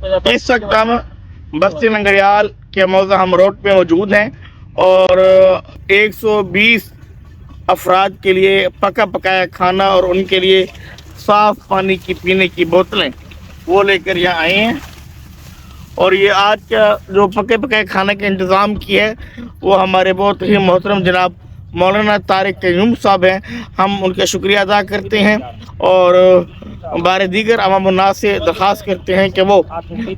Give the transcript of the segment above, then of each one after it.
اس وقت ہم بستی لنگریال کے موزہم روڈ پہ موجود ہیں اور 120 افراد کے لیے پکا پکایا کھانا اور ان کے لیے صاف پانی کی پینے کی بوتلیں وہ لے کر یہاں آئے ہیں. اور یہ آج کا جو پکے پکائے کھانے کا انتظام کی ہے وہ ہمارے بہت ہی محترم جناب مولانا طارق قیوم صاحب ہیں. ہم ان کا شکریہ ادا کرتے ہیں اور بار دیگر عوام الناس سے درخواست کرتے ہیں کہ وہ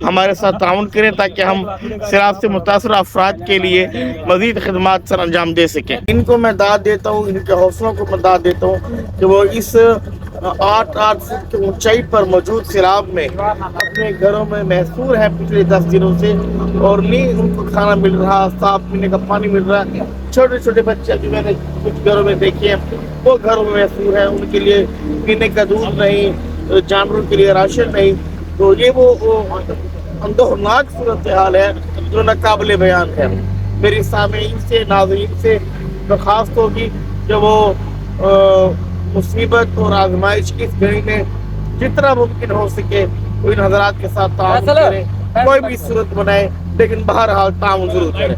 ہمارے ساتھ تعاون کریں تاکہ ہم سیلاب سے متاثرہ افراد کے لیے مزید خدمات سر انجام دے سکیں. ان کو میں داد دیتا ہوں، ان کے حوصلوں کو میں داد دیتا ہوں کہ وہ اس 8 فٹ کی اونچائی پر موجود سیلاب میں اپنے گھروں میں محصور ہیں پچھلے 10 دنوں سے، اور نہیں ان کو کھانا مل رہا، صاف پینے کا پانی مل رہا. چھوٹے چھوٹے بچے ابھی میں نے کچھ گھروں میں دیکھے ہیں وہ گھروں میں محصور ہیں، ان کے لیے پینے کا دودھ نہیں، جانوروں کے لیے راشن نہیں. تو یہ وہ اندوہناک صورتحال ہے جو ناقابل بیان ہے. میری سامعین سے، ناظرین سے درخواست ہوگی کہ وہ مصیبت اور آزمائش کی اس گھڑی میں جتنا ممکن ہو سکے وہ ان حضرات کے ساتھ تعاون کریں، کوئی بھی صورت بنائے لیکن بہرحال تعاون ضرور کریں.